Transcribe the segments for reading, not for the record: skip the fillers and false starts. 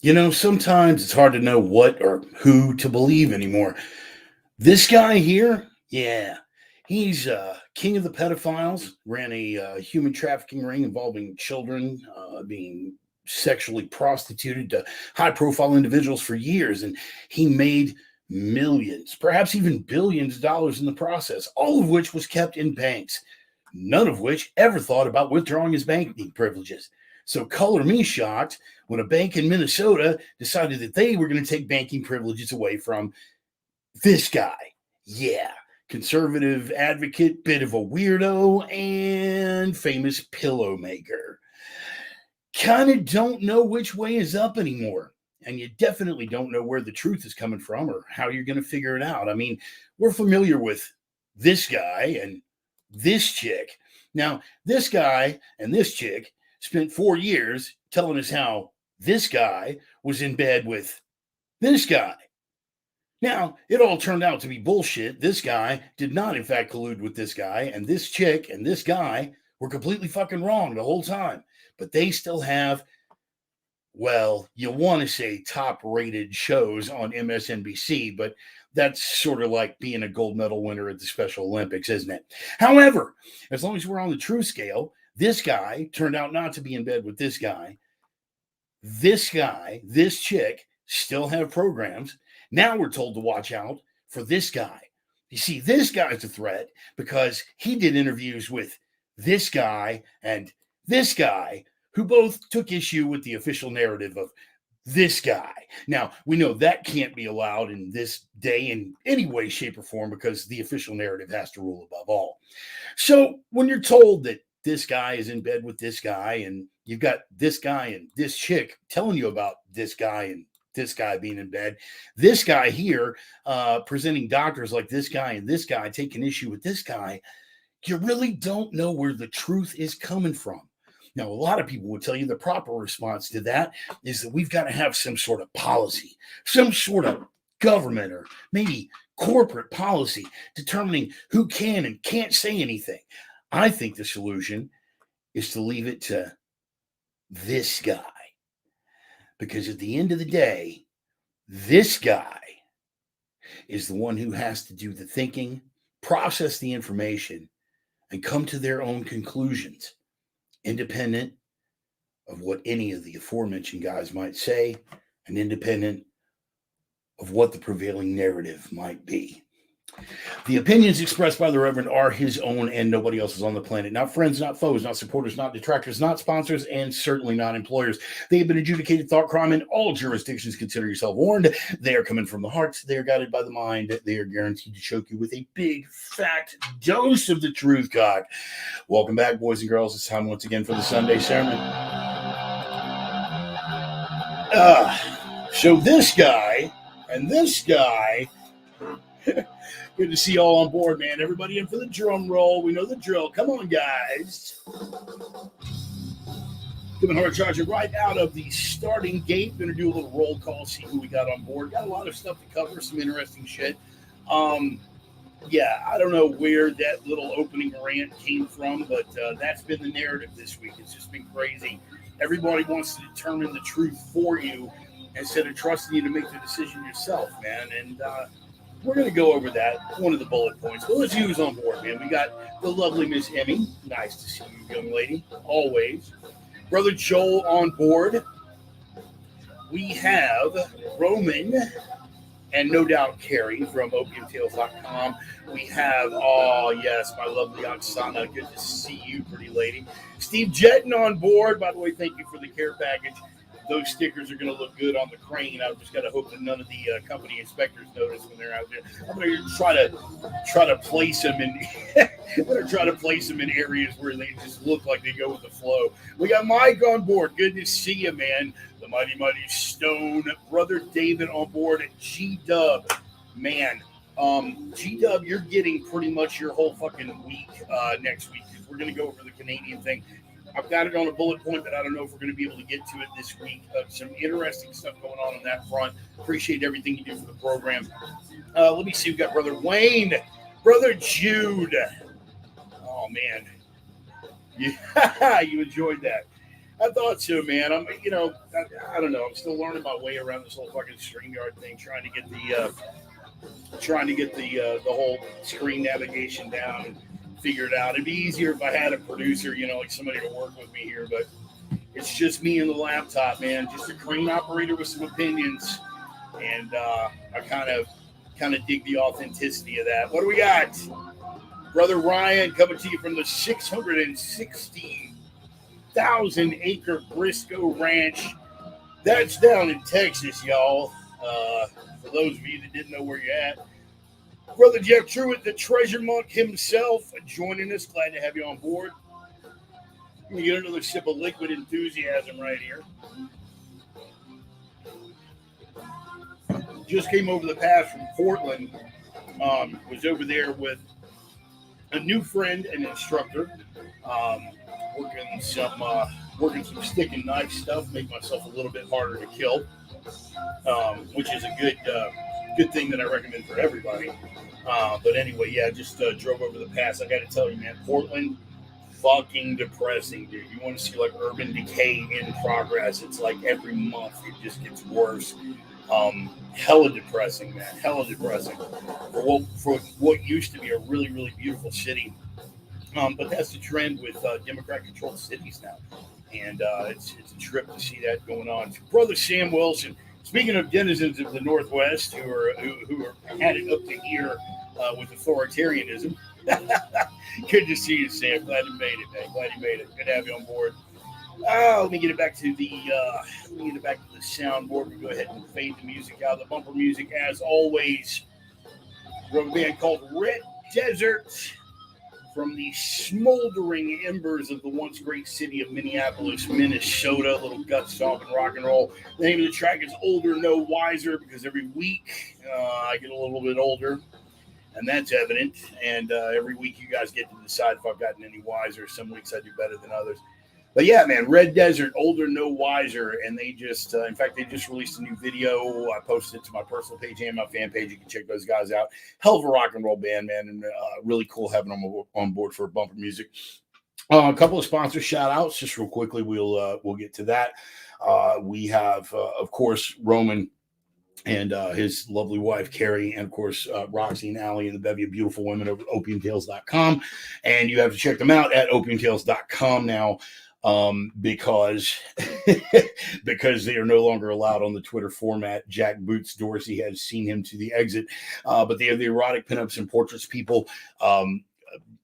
Sometimes it's hard to know what or who to believe anymore. This guy here, yeah, he's king of the pedophiles, ran a human trafficking ring involving children being sexually prostituted to high profile individuals for years. And he made millions, perhaps even billions of dollars in the process, all of which was kept in banks, none of which ever thought about withdrawing his banking privileges. So color me shocked when a bank in Minnesota decided that they were going to take banking privileges away from this guy. Yeah, conservative advocate, bit of a weirdo, and famous pillow maker. Kind of don't know which way is up anymore. And you definitely don't know where the truth is coming from or how you're going to figure it out. I mean, we're familiar with this guy and this chick. Now, this guy and this chick spent 4 years telling us how this guy was in bed with this guy. Now, it all turned out to be bullshit. This guy did not, in fact, collude with this guy, and this chick and this guy were completely fucking wrong the whole time. But they still have, well, you want to say top-rated shows on MSNBC, but that's sort of like being a gold medal winner at the Special Olympics, isn't it? However, as long as we're on the true scale, this guy turned out not to be in bed with this guy. This guy, this chick, still have programs. Now we're told to watch out for this guy. You see, this guy's a threat because he did interviews with this guy and this guy who both took issue with the official narrative of this guy. Now, we know that can't be allowed in this day in any way, shape, or form because the official narrative has to rule above all. So when you're told that this guy is in bed with this guy and you've got this guy and this chick telling you about this guy and this guy being in bed, this guy here presenting doctors like this guy and this guy taking issue with this guy, you really don't know where the truth is coming from. Now, a lot of people would tell you the proper response to that is that we've got to have some sort of policy, some sort of government or maybe corporate policy determining who can and can't say anything. I think the solution is to leave it to this guy. Because at the end of the day, this guy is the one who has to do the thinking, process the information, and come to their own conclusions, independent of what any of the aforementioned guys might say, and independent of what the prevailing narrative might be. The opinions expressed by the Reverend are his own and nobody else's on the planet. Not friends, not foes, not supporters, not detractors, not sponsors, and certainly not employers. They have been adjudicated thought crime in all jurisdictions. Consider yourself warned. They are coming from the heart. They are guided by the mind. They are guaranteed to choke you with a big, fat dose of the truth, God. Welcome back, boys and girls. It's time once again for the Sunday sermon. So this guy and this guy... Good to see you all on board, man. Everybody in for the drum roll. We know the drill. Come on, guys. Coming hard charging right out of the starting gate. Going to do a little roll call, see who we got on board. Got a lot of stuff to cover, some interesting shit. Yeah, I don't know where that little opening rant came from, but that's been the narrative this week. It's just been crazy. Everybody wants to determine the truth for you instead of trusting you to make the decision yourself, man. And we're going to go over that, one of the bullet points. But let's use on board, man. We got the lovely Miss Emmy. Nice to see you, young lady, always. Brother Joel on board. We have Roman and no doubt Carrie from opiumtales.com. We have, oh, yes, my lovely Oksana. Good to see you, pretty lady. Steve Jetton on board. By the way, thank you for the care package. Those stickers are going to look good on the crane. I've just got to hope that none of the company inspectors notice when they're out there. I'm going to try to place them in. I'm going to try to place them in areas where they just look like they go with the flow. We got Mike on board. Good to see you, man. The mighty Stone. Brother David on board at G-Dub. Man, G-Dub, you're getting pretty much your whole fucking week next week. We're going to go over the Canadian thing. I've got it on a bullet point, but I don't know if we're going to be able to get to it this week. Some interesting stuff going on that front. Appreciate everything you do for the program. Let me see. We've got Brother Wayne, Brother Jude. Oh, man. Yeah, you enjoyed that. I thought so, man. I don't know. I'm still learning my way around this whole fucking StreamYard thing, trying to get the whole screen navigation down and figure it out. It'd be easier if I had a producer, like somebody to work with me here, but it's just me and the laptop, man. Just a crane operator with some opinions, and I kind of dig the authenticity of that. What do we got? Brother Ryan coming to you from the 660,000-acre Briscoe Ranch. That's down in Texas, y'all. For those of you that didn't know where you're at. Brother Jeff Truitt, the treasure monk himself, joining us. Glad to have you on board. Let me get another sip of liquid enthusiasm right here. Just came over the pass from Portland. Was over there with a new friend and instructor. Working some stick and knife stuff, make myself a little bit harder to kill, which is a good thing that I recommend for everybody. But anyway, yeah, just drove over the pass. I got to tell you, man, Portland, fucking depressing, dude. You want to see like urban decay in progress? It's like every month it just gets worse. Hella depressing, man. Hella depressing for what used to be a really, really beautiful city. But that's the trend with Democrat-controlled cities now, and it's a trip to see that going on. Brother Sam Wilson. Speaking of denizens of the Northwest who are had it up to here with authoritarianism, good to see you, Sam. Glad you made it, man. Glad you made it. Good to have you on board. Let me get it back to the soundboard. We go ahead and fade the music out. The bumper music, as always, from a band called Red Desert, from the smoldering embers of the once great city of Minneapolis, Minnesota. A little gut stomping rock and roll. The name of the track is Older, No Wiser, because every week I get a little bit older, and that's evident. And every week you guys get to decide if I've gotten any wiser. Some weeks I do better than others. But yeah, man, Red Desert, Older, No Wiser. And they just, in fact, they just released a new video. I posted it to my personal page and my fan page. You can check those guys out. Hell of a rock and roll band, man. And really cool having them on board for bumper music. A couple of sponsor shout outs, just real quickly. We'll get to that. We have, of course, Roman and his lovely wife, Carrie, and, of course, Roxy and Allie and the bevy of beautiful women over at opiumtales.com. And you have to check them out at opiumtales.com now. Because they are no longer allowed on the Twitter format. Jack Boots Dorsey has seen him to the exit, but they have the erotic pinups and portraits people.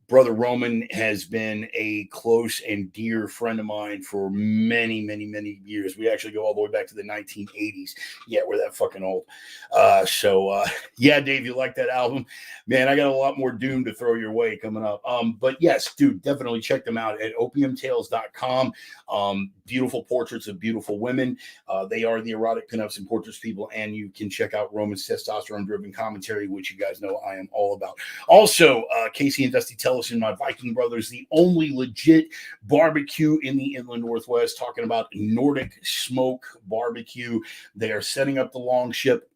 Brother Roman has been a close and dear friend of mine for many, many, many years. We actually go all the way back to the 1980s. Yeah, we're that fucking old. Yeah, Dave, you like that album? Man, I got a lot more Doom to throw your way coming up. But yes, dude, definitely check them out at opiumtales.com. Beautiful portraits of beautiful women. They are the erotic pinups and portraits people, and you can check out Roman's testosterone-driven commentary, which you guys know I am all about. Also, Casey and Dusty Tellison, my Viking brothers, the only legit barbecue in the Inland Northwest, talking about Nordic smoke barbecue. They are setting up the long ship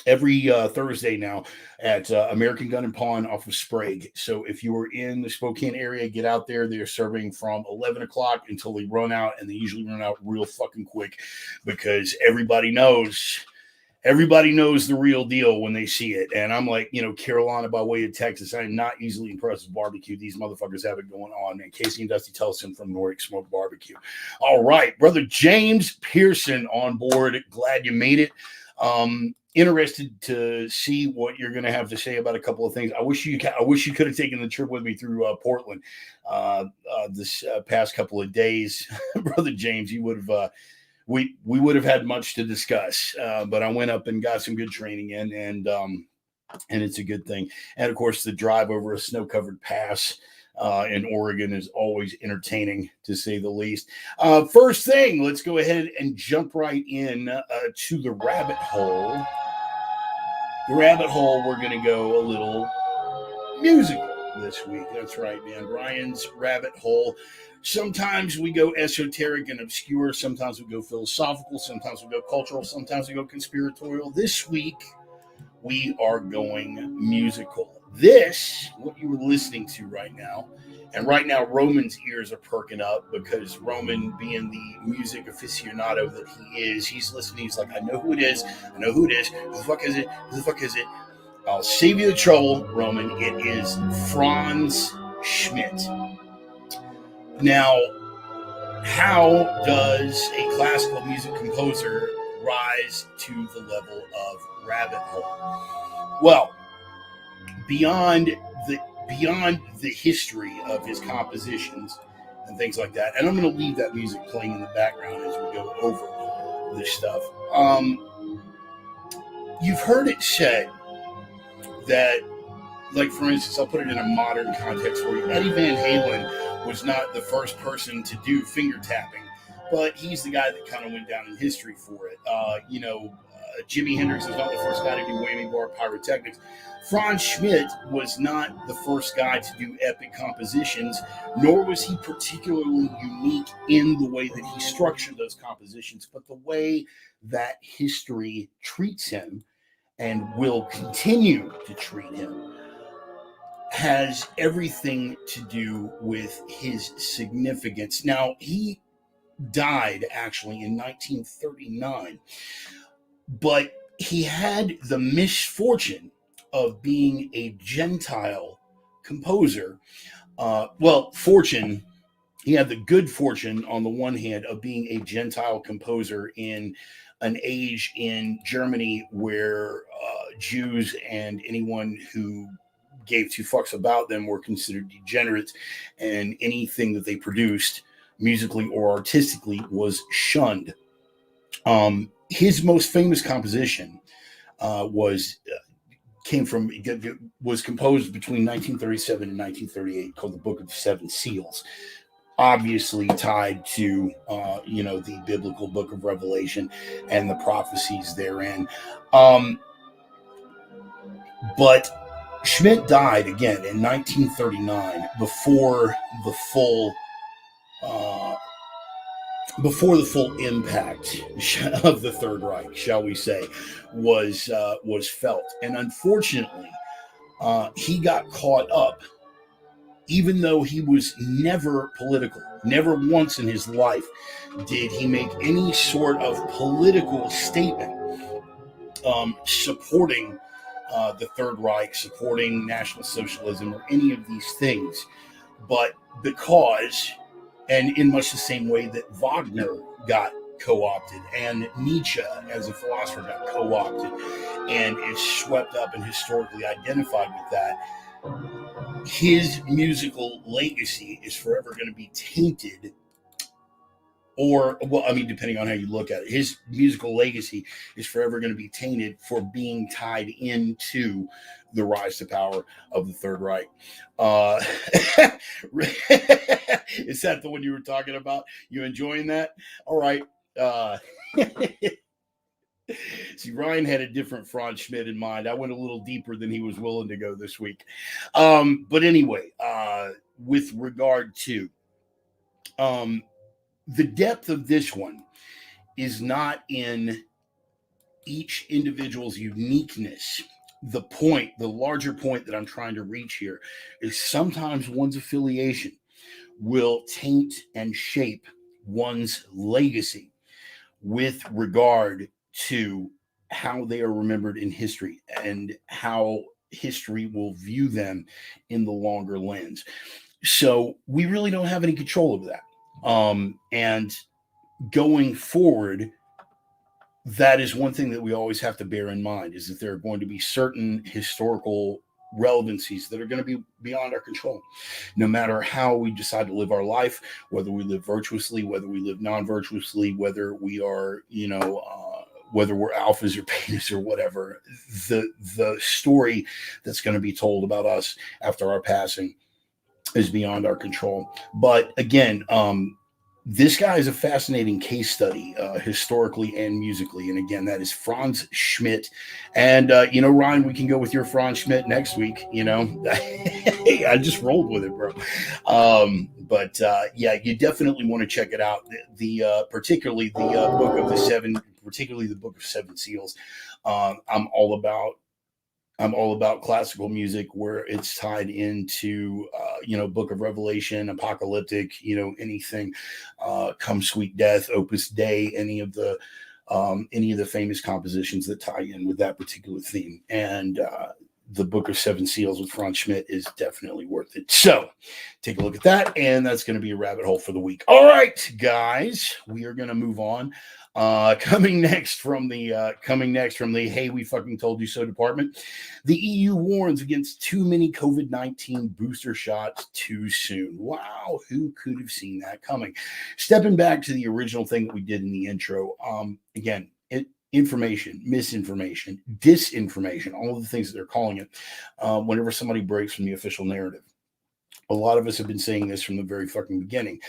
every Thursday now at American Gun and Pawn off of Sprague. So if you are in the Spokane area, get out there. They are serving from 11 o'clock until they run out, and they usually run out real fucking quick because everybody knows the real deal when they see it. And I'm like, Carolina by way of Texas, I'm not easily impressed with barbecue. These motherfuckers have it going on, man. Casey and Dusty Tellison from Nordic Smoke Barbecue. All right, Brother James Pearson on board. Glad you made it. Interested to see what you're going to have to say about a couple of things. I wish you could have taken the trip with me through Portland this past couple of days, Brother James. You would have we would have had much to discuss, but I went up and got some good training in, and it's a good thing. And of course, the drive over a snow-covered pass in Oregon is always entertaining, to say the least. First thing, let's go ahead and jump right in to the rabbit hole. The rabbit hole, we're going to go a little musical this week. That's right, man. Ryan's rabbit hole. Sometimes we go esoteric and obscure. Sometimes we go philosophical. Sometimes we go cultural. Sometimes we go conspiratorial. This week, we are going musical. This, what you were listening to right now, and right now Roman's ears are perking up because Roman, being the music aficionado that he is, he's listening. He's like, I know who it is. I know who it is. Who the fuck is it? Who the fuck is it? I'll save you the trouble, Roman. It is Franz Schmidt. Now, how does a classical music composer rise to the level of rabbit hole? Well, beyond the history of his compositions and things like that, and I'm going to leave that music playing in the background as we go over this stuff. You've heard it said that, like, for instance, I'll put it in a modern context for you. Eddie Van Halen was not the first person to do finger tapping, but he's the guy that kind of went down in history for it. Jimi Hendrix is not the first guy to do whammy bar pyrotechnics. Franz Schmidt was not the first guy to do epic compositions, nor was he particularly unique in the way that he structured those compositions, but the way that history treats him and will continue to treat him has everything to do with his significance. Now, he died actually in 1939, but he had the misfortune of being a Gentile composer. He had the good fortune on the one hand of being a Gentile composer in an age in Germany where Jews and anyone who gave two fucks about them were considered degenerates, and anything that they produced musically or artistically was shunned. His most famous composition was composed between 1937 and 1938, called the Book of Seven Seals, obviously tied to the biblical book of Revelation and the prophecies therein. But Schmidt died again in 1939 before the full impact of the Third Reich, shall we say, was felt. And unfortunately, he got caught up, even though he was never political. Never once in his life did he make any sort of political statement supporting the Third Reich, supporting National Socialism, or any of these things. But because, and in much the same way that Wagner got co-opted and Nietzsche as a philosopher got co-opted and is swept up and historically identified with that, his musical legacy is forever going to be tainted, depending on how you look at it, his musical legacy is forever going to be tainted for being tied into the rise to power of the Third Reich. Is that the one you were talking about? You enjoying that? All right. See, Ryan had a different Franz Schmidt in mind. I went a little deeper than he was willing to go this week. But anyway, with regard to the depth of this one is not in each individual's uniqueness. The larger point that I'm trying to reach here is sometimes one's affiliation will taint and shape one's legacy with regard to how they are remembered in history and how history will view them in the longer lens. So we really don't have any control of that. And going forward, that is one thing that we always have to bear in mind, is that there are going to be certain historical relevancies that are going to be beyond our control. No matter how we decide to live our life, whether we live virtuously, whether we live non-virtuously, whether we are, whether we're alphas or betas or whatever, the story that's going to be told about us after our passing is beyond our control. But again, this guy is a fascinating case study, historically and musically. And again, that is Franz Schmidt. And, Ryan, we can go with your Franz Schmidt next week. I just rolled with it, bro. You definitely want to check it out. Particularly the Book of Seven Seals. I'm all about I'm all about classical music where it's tied into, Book of Revelation, apocalyptic, anything, Come Sweet Death, Opus Dei, any of the famous compositions that tie in with that particular theme. And the Book of Seven Seals with Franz Schmidt is definitely worth it. So take a look at that, and that's going to be a rabbit hole for the week. All right, guys, we are going to move on. Coming next from the hey, we fucking told you so department, the EU warns against too many COVID-19 booster shots too soon. Wow, who could have seen that coming? Stepping back to the original thing that we did in the intro, again, information, misinformation, disinformation, all of the things that they're calling it, whenever somebody breaks from the official narrative. A lot of us have been saying this from the very fucking beginning.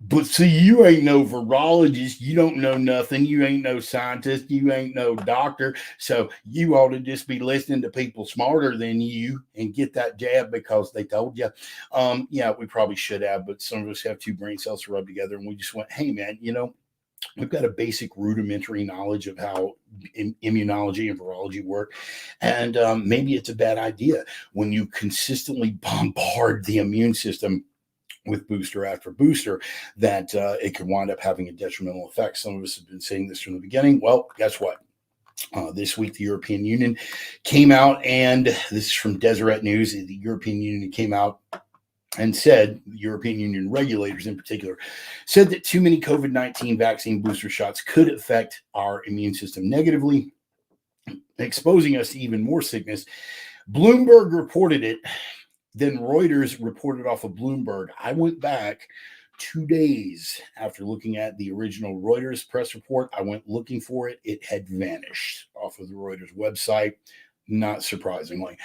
But see, you ain't no virologist. You don't know nothing. You ain't no scientist. You ain't no doctor. So you ought to just be listening to people smarter than you and get that jab because they told you. Yeah, we probably should have, but some of us have two brain cells to rub together. And we just went, hey, man, we've got a basic rudimentary knowledge of how immunology and virology work. And maybe it's a bad idea when you consistently bombard the immune system with booster after booster, that it could wind up having a detrimental effect. Some of us have been saying this from the beginning. Well, guess what? This week, the European Union came out, and this is from Deseret News. The European Union came out and said, the European Union regulators in particular, said that too many COVID-19 vaccine booster shots could affect our immune system negatively, exposing us to even more sickness. Bloomberg reported it. Then Reuters reported off of Bloomberg. I went back 2 days after looking at the original Reuters press report. I went looking for it. It had vanished off of the Reuters website, not surprisingly.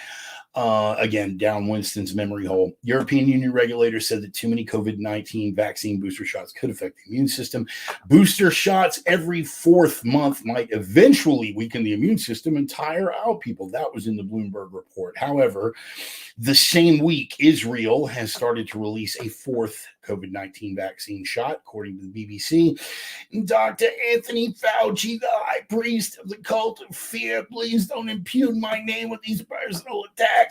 Again, down Winston's memory hole. European Union regulators said that too many COVID-19 vaccine booster shots could affect the immune system. Booster shots every 4th month might eventually weaken the immune system and tire out people. That was in the Bloomberg report. However, the same week, Israel has started to release a 4th COVID-19 vaccine shot, according to the BBC. Dr. Anthony Fauci, the high priest of the cult of fear, please don't impugn my name with these personal attacks.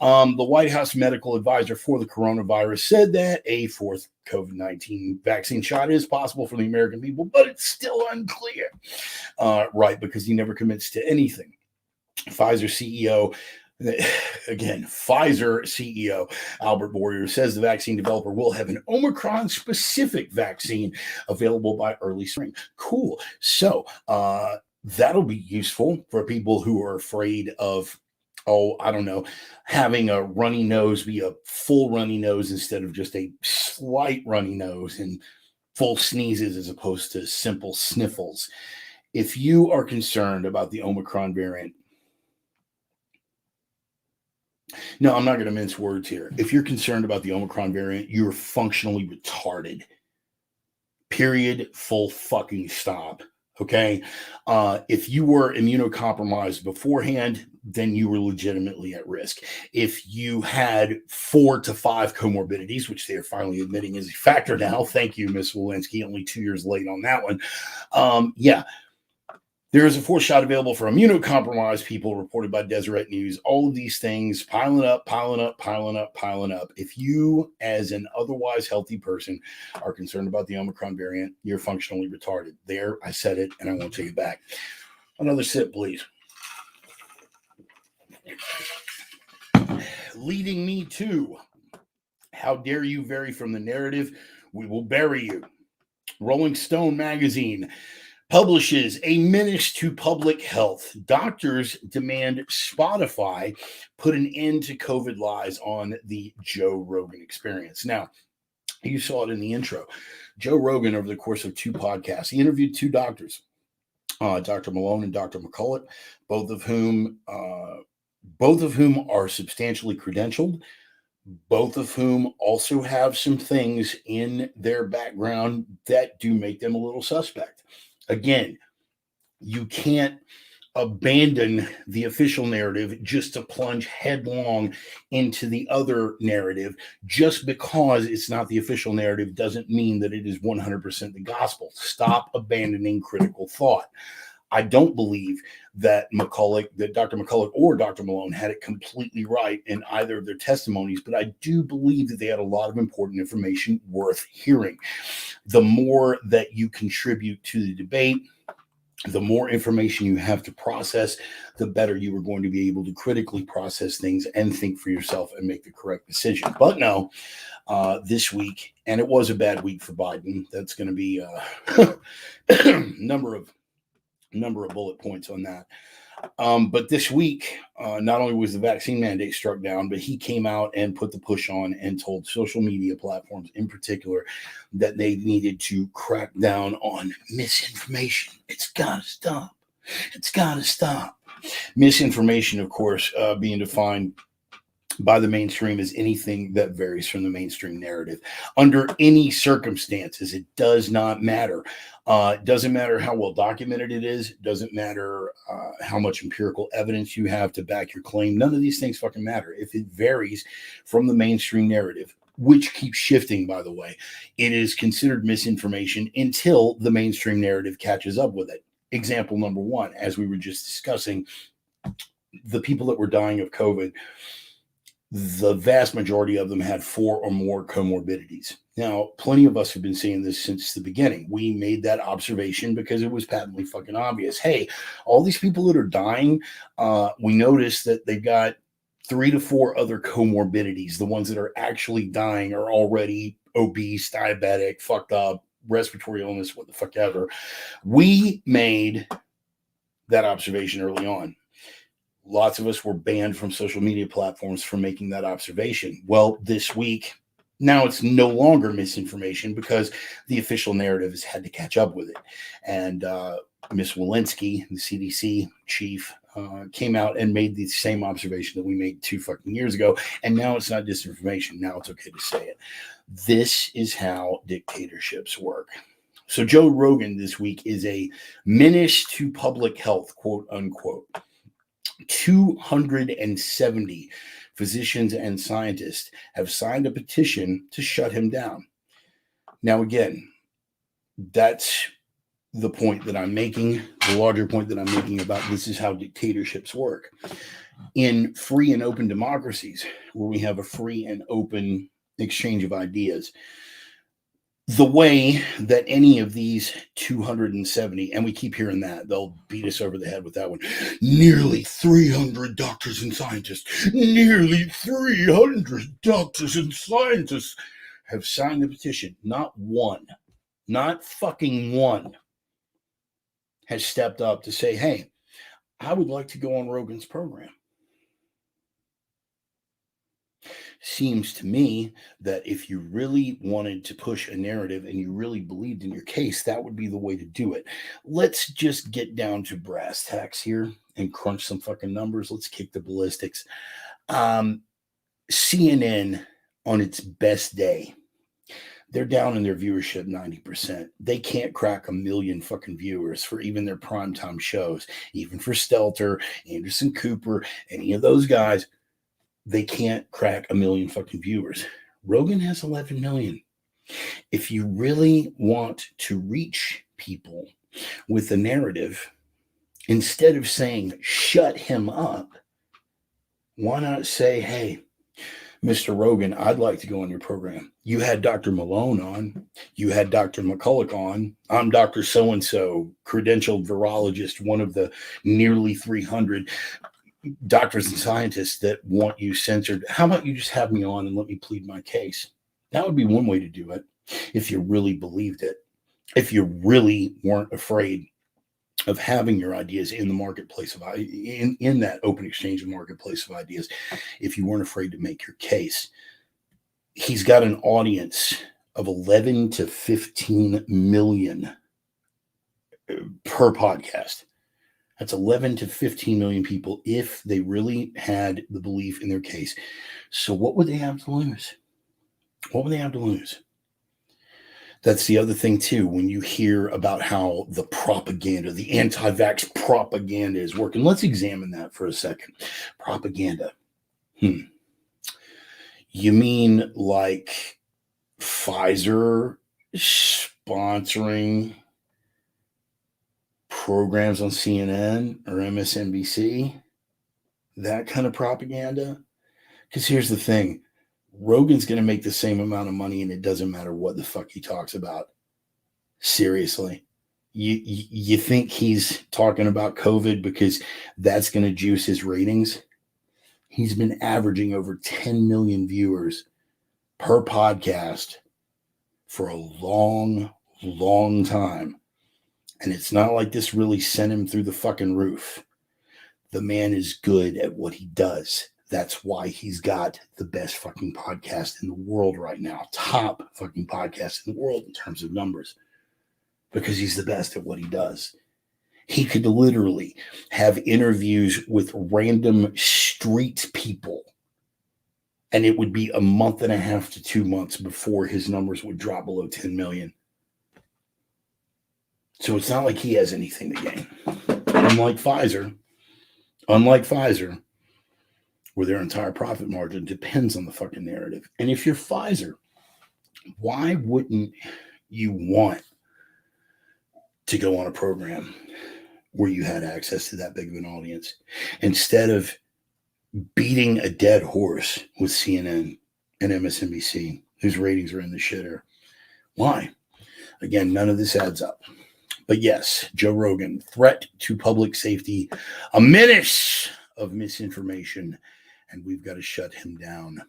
The White House medical advisor for the coronavirus said that a 4th COVID-19 vaccine shot is possible for the American people, but it's still unclear. Right, because he never commits to anything. Pfizer CEO Albert Bourla says the vaccine developer will have an Omicron-specific vaccine available by early spring. Cool. So that'll be useful for people who are afraid of, having a runny nose be a full runny nose instead of just a slight runny nose and full sneezes as opposed to simple sniffles. If you are concerned about the Omicron variant, no, I'm not going to mince words here. If you're concerned about the Omicron variant, you're functionally retarded. Period. Full fucking stop. Okay? If you were immunocompromised beforehand, then you were legitimately at risk. If you had 4 to 5 comorbidities, which they're finally admitting is a factor now, thank you, Ms. Walensky, only 2 years late on that one. There is a 4th shot available for immunocompromised people, reported by Deseret News. All of these things piling up. If you, as an otherwise healthy person, are concerned about the Omicron variant, you're functionally retarded. There, I said it, and I won't take it back. Another sip, please. Leading me to, how dare you vary from the narrative? We will bury you. Rolling Stone magazine publishes a menace to public health. Doctors demand Spotify put an end to COVID lies on the Joe Rogan Experience. Now, you saw it in the intro. Joe Rogan, over the course of 2 podcasts, he interviewed 2 doctors, Dr. Malone and Dr. McCullough, both of whom are substantially credentialed, both of whom also have some things in their background that do make them a little suspect. Again, you can't abandon the official narrative just to plunge headlong into the other narrative. Just because it's not the official narrative doesn't mean that it is 100% the gospel. Stop abandoning critical thought. I don't believe that Dr. McCulloch or Dr. Malone had it completely right in either of their testimonies, but I do believe that they had a lot of important information worth hearing. The more that you contribute to the debate, the more information you have to process, the better you are going to be able to critically process things and think for yourself and make the correct decision. But no, this week, and it was a bad week for Biden. That's going to be a number of bullet points on that. But this week, not only was the vaccine mandate struck down, but he came out and put the push on and told social media platforms in particular that they needed to crack down on misinformation. It's got to stop. It's got to stop. Misinformation, of course, being defined by the mainstream as anything that varies from the mainstream narrative. Under any circumstances, it does not matter. It doesn't matter how well documented it is. It doesn't matter how much empirical evidence you have to back your claim. None of these things fucking matter. If it varies from the mainstream narrative, which keeps shifting, by the way, it is considered misinformation until the mainstream narrative catches up with it. Example number one, as we were just discussing, the people that were dying of COVID, the vast majority of them had 4 or more comorbidities. Now, plenty of us have been saying this since the beginning. We made that observation because it was patently fucking obvious. Hey, all these people that are dying, we noticed that they've got 3 to 4 other comorbidities. The ones that are actually dying are already obese, diabetic, fucked up, respiratory illness, what the fuck ever. We made that observation early on. Lots of us were banned from social media platforms for making that observation. Well, this week, now it's no longer misinformation because the official narrative has had to catch up with it. And Ms. Walensky, the CDC chief, came out and made the same observation that we made 2 fucking years ago. And now it's not disinformation. Now it's okay to say it. This is how dictatorships work. So Joe Rogan this week is a menace to public health, quote unquote. 270 physicians and scientists have signed a petition to shut him down. Now, again, that's the point that I'm making, the larger point that I'm making about this is how dictatorships work. In free and open democracies, where we have a free and open exchange of ideas, the way that any of these 270, and we keep hearing that, they'll beat us over the head with that one, nearly 300 doctors and scientists, nearly 300 doctors and scientists have signed the petition. Not one, not fucking one, has stepped up to say, hey, I would like to go on Rogan's program. Seems to me that if you really wanted to push a narrative and you really believed in your case, that would be the way to do it. Let's just get down to brass tacks here and crunch some fucking numbers. Let's kick the ballistics. CNN on its best day, they're down in their viewership 90%. They can't crack 1 million fucking viewers for even their primetime shows, even for Stelter, Anderson Cooper, any of those guys. They can't crack 1 million fucking viewers. Rogan has 11 million. If you really want to reach people with a narrative, instead of saying, shut him up, why not say, hey, Mr. Rogan, I'd like to go on your program. You had Dr. Malone on. You had Dr. McCulloch on. I'm Dr. So-and-so, credentialed virologist, one of the nearly 300 doctors and scientists that want you censored. How about you just have me on and let me plead my case? That would be one way to do it if you really believed it. If you really weren't afraid of having your ideas in the marketplace of in that open exchange of marketplace of ideas, if you weren't afraid to make your case. He's got an audience of 11 to 15 million per podcast. That's 11 to 15 million people if they really had the belief in their case. So what would they have to lose? What would they have to lose? That's the other thing, too, when you hear about how the propaganda, the anti-vax propaganda is working. Let's examine that for a second. Propaganda. You mean like Pfizer sponsoring programs on CNN or MSNBC, that kind of propaganda. Because here's the thing, Rogan's going to make the same amount of money, and it doesn't matter what the fuck he talks about. Seriously. You think he's talking about COVID because that's going to juice his ratings? He's been averaging over 10 million viewers per podcast for a long, long time. And it's not like this really sent him through the fucking roof. The man is good at what he does. That's why he's got the best fucking podcast in the world right now. Top fucking podcast in the world in terms of numbers. Because he's the best at what he does. He could literally have interviews with random street people, and it would be a month and a half to 2 months before his numbers would drop below 10 million. So it's not like he has anything to gain. Unlike Pfizer, where their entire profit margin depends on the fucking narrative. And if you're Pfizer, why wouldn't you want to go on a program where you had access to that big of an audience instead of beating a dead horse with CNN and MSNBC, whose ratings are in the shitter? Why? Again, none of this adds up. But yes, Joe Rogan, threat to public safety, a menace of misinformation, and we've got to shut him down.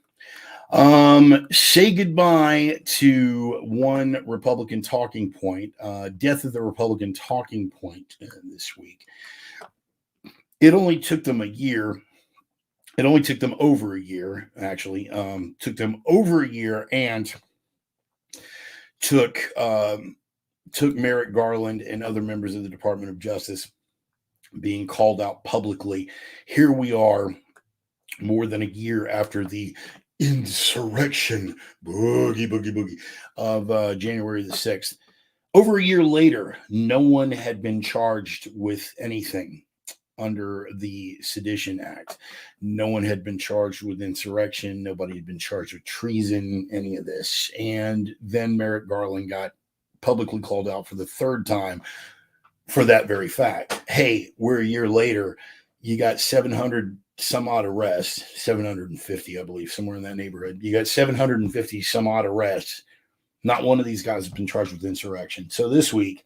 Say goodbye to one Republican talking point. Death of the Republican talking point this week. It only took them a year. It only took them over a year, actually. Took them over a year and took Merrick Garland and other members of the Department of Justice being called out publicly. Here we are, more than a year after the insurrection, boogie, of January the 6th. Over a year later, no one had been charged with anything under the Sedition Act. No one had been charged with insurrection. Nobody had been charged with treason, any of this. And then Merrick Garland got publicly called out for the third time for that very fact. Hey, we're a year later. You got 700 some odd arrests, 750, I believe, somewhere in that neighborhood. You got 750 some odd arrests. Not one of these guys has been charged with insurrection. So this week,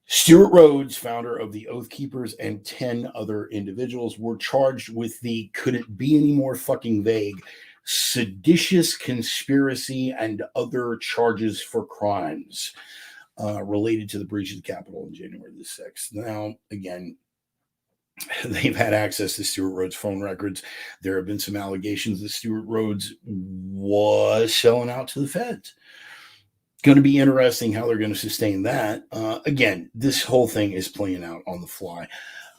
Stuart Rhodes, founder of the Oath Keepers, and 10 other individuals were charged with the, could it be any more fucking vague, seditious conspiracy and other charges for crimes related to the breach of the Capitol on January the 6th. Now, again, they've had access to Stuart Rhodes' phone records. There have been some allegations that Stuart Rhodes was selling out to the feds. Going to be interesting how they're going to sustain that. Again, this whole thing is playing out on the fly.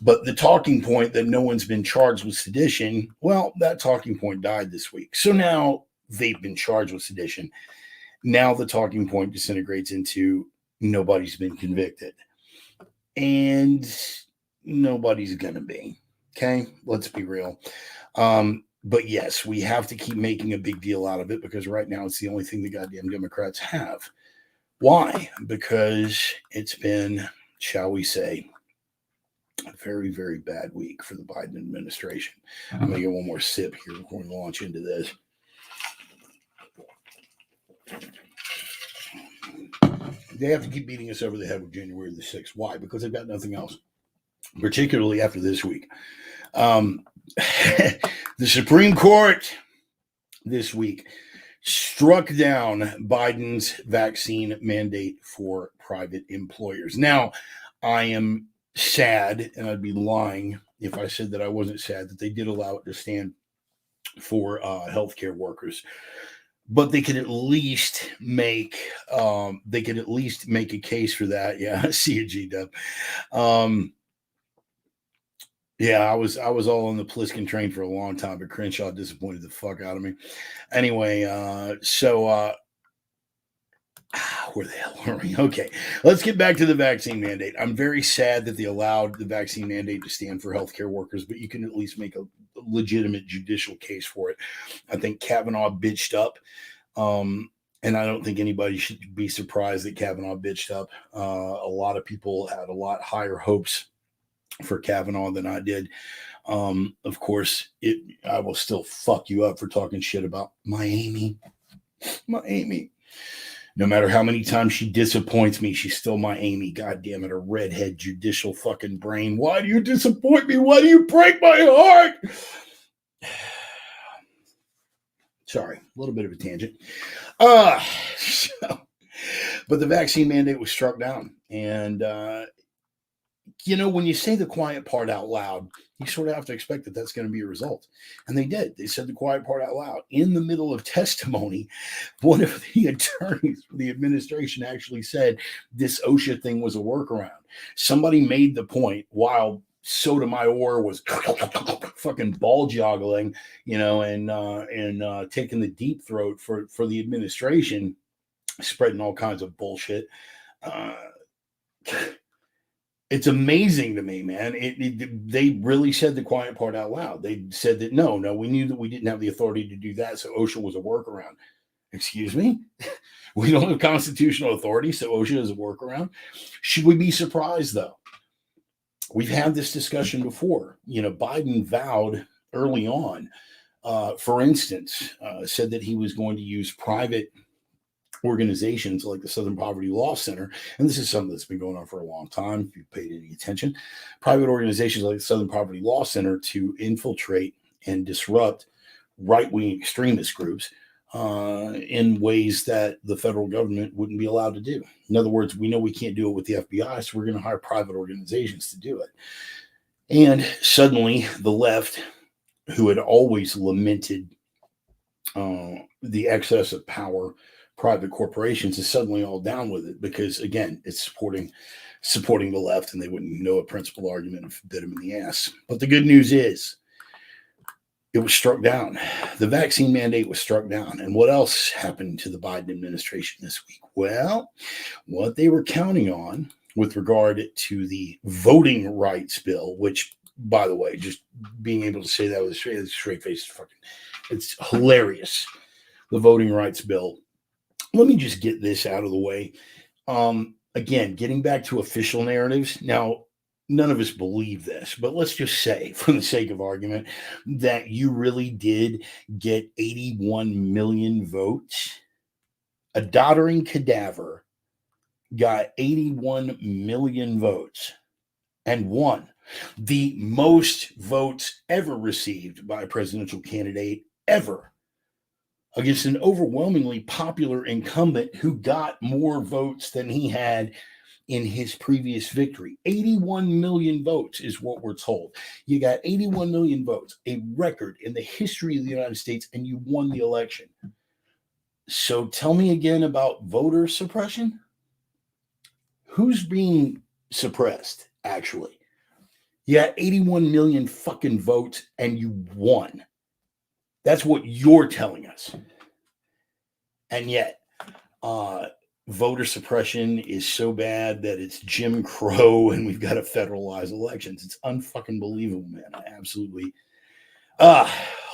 But the talking point that no one's been charged with sedition, well, that talking point died this week. So now they've been charged with sedition. Now the talking point disintegrates into nobody's been convicted. And nobody's going to be. Okay? Let's be real. But yes, we have to keep making a big deal out of it because right now it's the only thing the goddamn Democrats have. Why? Because it's been, shall we say, a very, very bad week for the Biden administration. I'm going to get one more sip here before we launch into this. They have to keep beating us over the head with January the 6th. Why? Because they've got nothing else, particularly after this week. The Supreme Court this week struck down Biden's vaccine mandate for private employers. Now, I am sad, and I'd be lying if I said that I wasn't sad that they did allow it to stand for healthcare workers. But they could at least make a case for that. Yeah, I see you, G-Dub. Yeah, I was all on the Pliskin train for a long time, but Crenshaw disappointed the fuck out of me. Anyway, where the hell are we? Okay, let's get back to the vaccine mandate. I'm very sad that they allowed the vaccine mandate to stand for healthcare workers, but you can at least make a legitimate judicial case for it. I think Kavanaugh bitched up, And I don't think anybody should be surprised that Kavanaugh bitched up. A lot of people had a lot higher hopes for Kavanaugh than I did. Of course, I will still fuck you up for talking shit about my Amy. My Amy. No matter how many times she disappoints me, she's still my Amy. God damn it, a redhead judicial fucking brain. Why do you disappoint me? Why do you break my heart? Sorry, a little bit of a tangent. But the vaccine mandate was struck down. And, when you say the quiet part out loud, you sort of have to expect that that's going to be a result. And they did. They said the quiet part out loud. In the middle of testimony, one of the attorneys for the administration actually said this OSHA thing was a workaround. Somebody made the point while Sotomayor was fucking ball joggling, and taking the deep throat for the administration, spreading all kinds of bullshit. It's amazing to me, man. They really said the quiet part out loud. They said that, no, we knew that we didn't have the authority to do that, so OSHA was a workaround. Excuse me? We don't have constitutional authority, so OSHA is a workaround? Should we be surprised, though? We've had this discussion before. Biden vowed early on, for instance, said that he was going to use private organizations like the Southern Poverty Law Center, and this is something that's been going on for a long time, if you've paid any attention, private organizations like the Southern Poverty Law Center to infiltrate and disrupt right-wing extremist groups in ways that the federal government wouldn't be allowed to do. In other words, we know we can't do it with the FBI, so we're going to hire private organizations to do it. And suddenly the left, who had always lamented the excess of power private corporations, is suddenly all down with it because, again, it's supporting the left, and they wouldn't know a principal argument if it bit them in the ass. But the good news is it was struck down. The vaccine mandate was struck down. And what else happened to the Biden administration this week? Well, what they were counting on with regard to the voting rights bill, which, by the way, just being able to say that with a straight face, it's hilarious. The voting rights bill. Let me just get this out of the way. Again, getting back to official narratives. Now, none of us believe this, but let's just say, for the sake of argument, that you really did get 81 million votes. A doddering cadaver got 81 million votes and won. The most votes ever received by a presidential candidate ever, against an overwhelmingly popular incumbent who got more votes than he had in his previous victory. 81 million votes is what we're told. You got 81 million votes, a record in the history of the United States, and you won the election. So tell me again about voter suppression. Who's being suppressed, actually? You got 81 million fucking votes, and you won. That's what you're telling us. And yet, voter suppression is so bad that it's Jim Crow and we've got to federalize elections. It's unfucking believable, man. Absolutely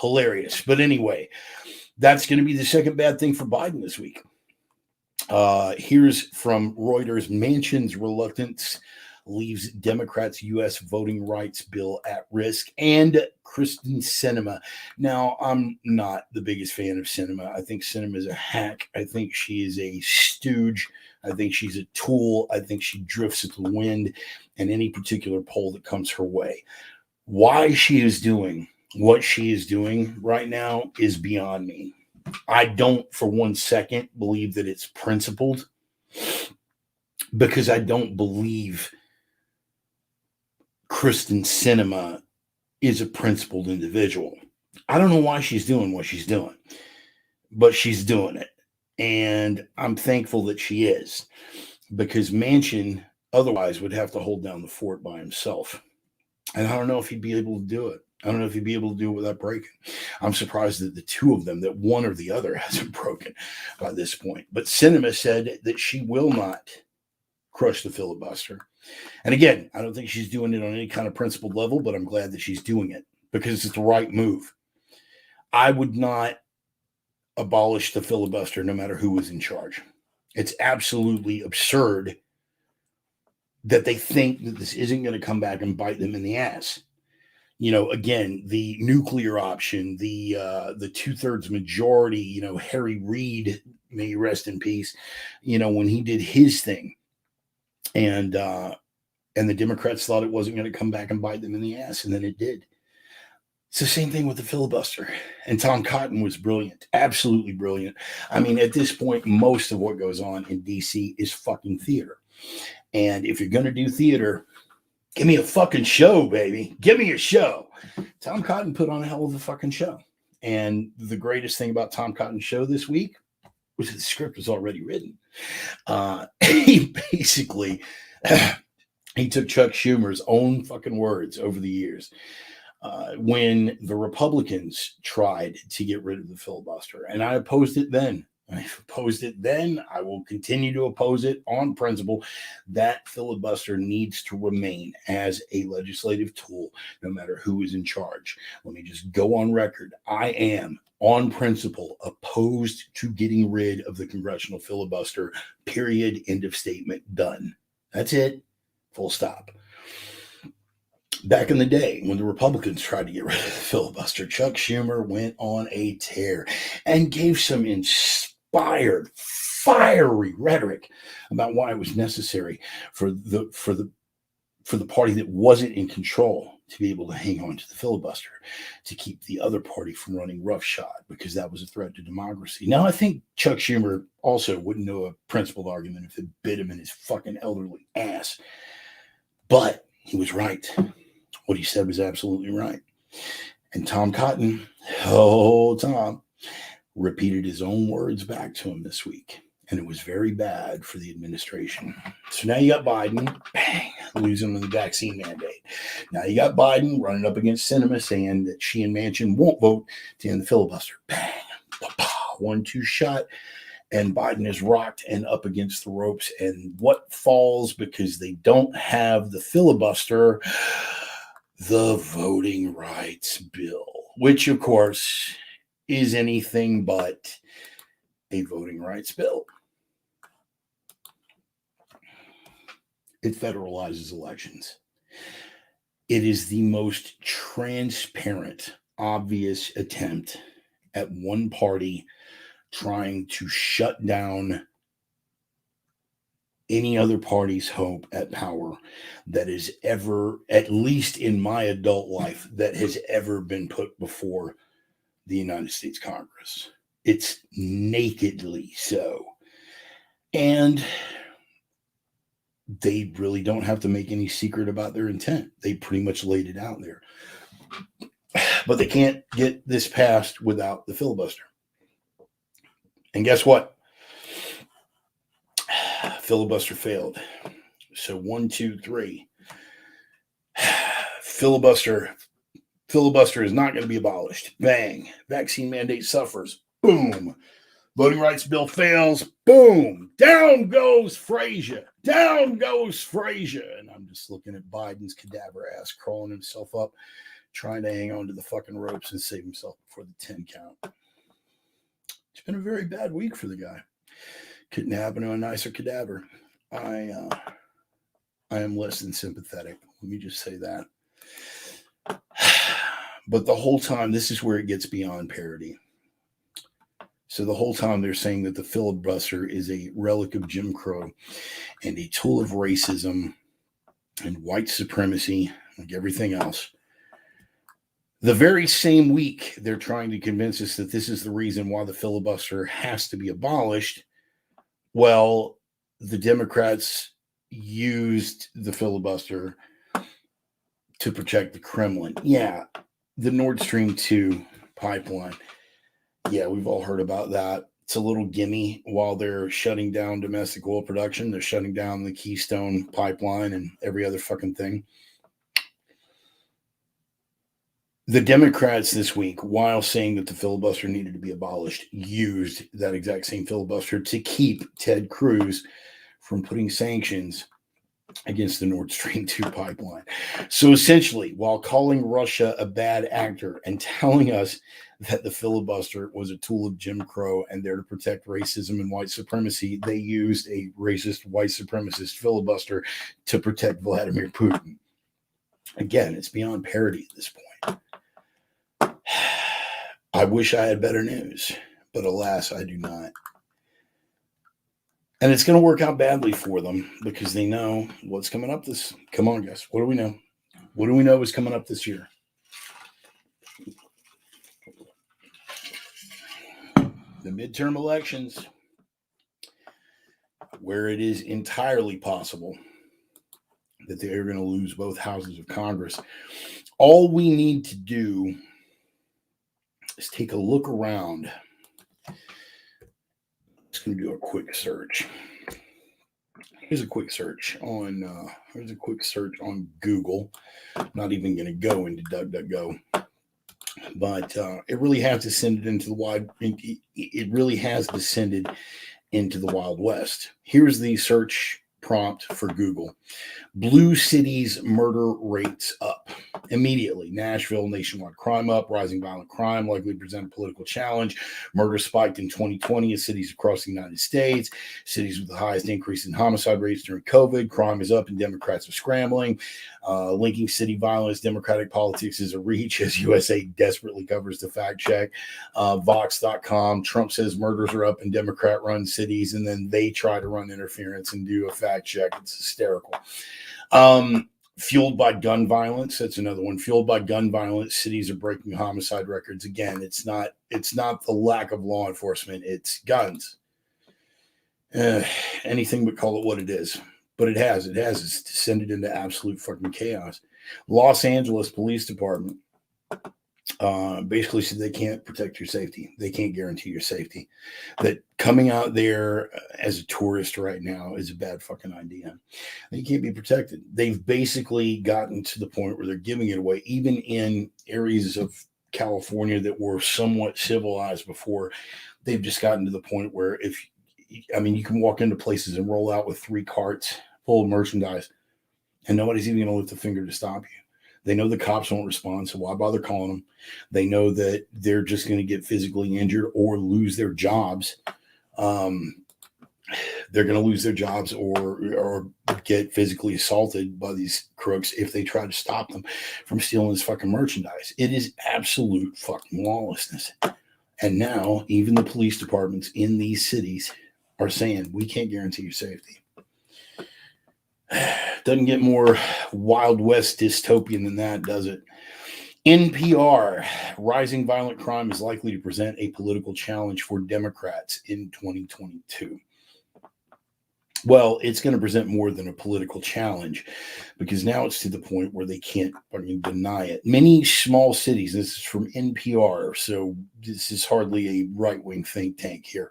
hilarious. But anyway, that's going to be the second bad thing for Biden this week. Here's from Reuters: Manchin's reluctance leaves Democrats' U.S. voting rights bill at risk, and Kristen Sinema. Now, I'm not the biggest fan of Sinema. I think Sinema is a hack. I think she is a stooge. I think she's a tool. I think she drifts at the wind in any particular poll that comes her way. Why she is doing what she is doing right now is beyond me. I don't for 1 second believe that it's principled, because I don't believe Kristen Sinema is a principled individual. I don't know why she's doing what she's doing, but she's doing it. And I'm thankful that she is, because Manchin otherwise would have to hold down the fort by himself. And I don't know if he'd be able to do it. I don't know if he'd be able to do it without breaking. I'm surprised that the two of them, that one or the other, hasn't broken by this point. But Sinema said that she will not crush the filibuster. And again, I don't think she's doing it on any kind of principled level, but I'm glad that she's doing it because it's the right move. I would not abolish the filibuster no matter who was in charge. It's absolutely absurd that they think that this isn't going to come back and bite them in the ass. Again, the nuclear option, the 2/3 majority, Harry Reid, may he rest in peace, when he did his thing, and the Democrats thought it wasn't going to come back and bite them in the ass, and then it did. It's the same thing with the filibuster. And Tom Cotton was brilliant, absolutely brilliant. I mean, at this point, most of what goes on in DC is fucking theater. And if you're going to do theater, give me a fucking show, baby. Give me a show. Tom Cotton put on a hell of a fucking show. And the greatest thing about Tom Cotton's show this week was that the script was already written. He basically, he took Chuck Schumer's own fucking words over the years. When the Republicans tried to get rid of the filibuster, and I opposed it then. I will continue to oppose it on principle. That filibuster needs to remain as a legislative tool, no matter who is in charge. Let me just go on record. I am, on principle, opposed to getting rid of the congressional filibuster. Period. End of statement. Done. That's it. Full stop. Back in the day, when the Republicans tried to get rid of the filibuster, Chuck Schumer went on a tear and gave some inspired, fiery rhetoric about why it was necessary for the party that wasn't in control to be able to hang on to the filibuster, to keep the other party from running roughshod, because that was a threat to democracy. Now, I think Chuck Schumer also wouldn't know a principled argument if it bit him in his fucking elderly ass. But he was right. What he said was absolutely right. And Tom Cotton, Tom, repeated his own words back to him this week. And it was very bad for the administration. So now you got Biden, bang, losing on the vaccine mandate. Now you got Biden running up against Sinema saying that she and Manchin won't vote to end the filibuster. Bang, 1-2 shot. And Biden is rocked and up against the ropes. And what falls because they don't have the filibuster? The voting rights bill, which, of course, is anything but a voting rights bill. It federalizes elections. It is the most transparent, obvious attempt at one party trying to shut down any other party's hope at power that is ever, at least in my adult life, that has ever been put before the United States Congress. It's nakedly so. And they really don't have to make any secret about their intent. They pretty much laid it out there. But they can't get this passed without the filibuster. And guess what? Filibuster failed. So 1, 2, 3. Filibuster is not going to be abolished. Bang. Vaccine mandate suffers. Boom. Voting rights bill fails. Boom. Down goes Frazier. Down goes Frazier. And I'm just looking at Biden's cadaver ass crawling himself up, trying to hang on to the fucking ropes and save himself before the 10 count. It's been a very bad week for the guy. Couldn't happen to a nicer cadaver. I am less than sympathetic. Let me just say that. But the whole time, this is where it gets beyond parody. So the whole time they're saying that the filibuster is a relic of Jim Crow and a tool of racism and white supremacy, like everything else. The very same week, they're trying to convince us that this is the reason why the filibuster has to be abolished. Well, the Democrats used the filibuster to protect the Kremlin. Yeah, the Nord Stream 2 pipeline. Yeah, we've all heard about that. It's a little gimme. While they're shutting down domestic oil production, they're shutting down the Keystone pipeline and every other fucking thing. The Democrats this week, while saying that the filibuster needed to be abolished, used that exact same filibuster to keep Ted Cruz from putting sanctions against the Nord Stream 2 pipeline. So essentially, while calling Russia a bad actor and telling us that the filibuster was a tool of Jim Crow and there to protect racism and white supremacy, they used a racist white supremacist filibuster to protect Vladimir Putin. Again, it's beyond parody at this point. I wish I had better news, but alas, I do not. And it's going to work out badly for them because they know what's coming up this. Come on, guys. What do we know? What do we know is coming up this year? The midterm elections, where it is entirely possible that they are going to lose both houses of Congress. All we need to do is take a look around. I'm just going to do a quick search. Here's a quick search on Google. I'm not even going to go into DuckDuckGo, but it really has descended into the wide. It really has descended into the Wild West. Here's the search prompt for Google: Blue cities murder rates up immediately. Nashville, nationwide crime up. Rising violent crime likely present a political challenge. Murder spiked in 2020 in cities across the United States. Cities with the highest increase in homicide rates during COVID. Crime is up and Democrats are scrambling. Linking city violence, Democratic politics is a reach as USA desperately covers the fact check. Vox.com, Trump says murders are up in Democrat-run cities, and then they try to run interference and do a fact check. It's hysterical. Fueled by gun violence. That's another one. Fueled by gun violence, cities are breaking homicide records. Again, it's not the lack of law enforcement. It's guns. Anything but call it what it is. But it has. It's descended into absolute fucking chaos. Los Angeles Police Department basically said they can't protect your safety. They can't guarantee your safety. That coming out there as a tourist right now is a bad fucking idea. You can't be protected. They've basically gotten to the point where they're giving it away, even in areas of California that were somewhat civilized before. They've just gotten to the point where you can walk into places and roll out with 3 carts full of merchandise, and nobody's even going to lift a finger to stop you. They know the cops won't respond, so why bother calling them? They know that they're just going to get physically injured or lose their jobs. They're going to lose their jobs or get physically assaulted by these crooks if they try to stop them from stealing this fucking merchandise. It is absolute fucking lawlessness. And now even the police departments in these cities are saying, we can't guarantee your safety. Doesn't get more Wild West dystopian than that, does it? NPR, rising violent crime is likely to present a political challenge for Democrats in 2022. Well, it's going to present more than a political challenge because now it's to the point where they can't deny it. Many small cities, this is from NPR, so this is hardly a right-wing think tank here.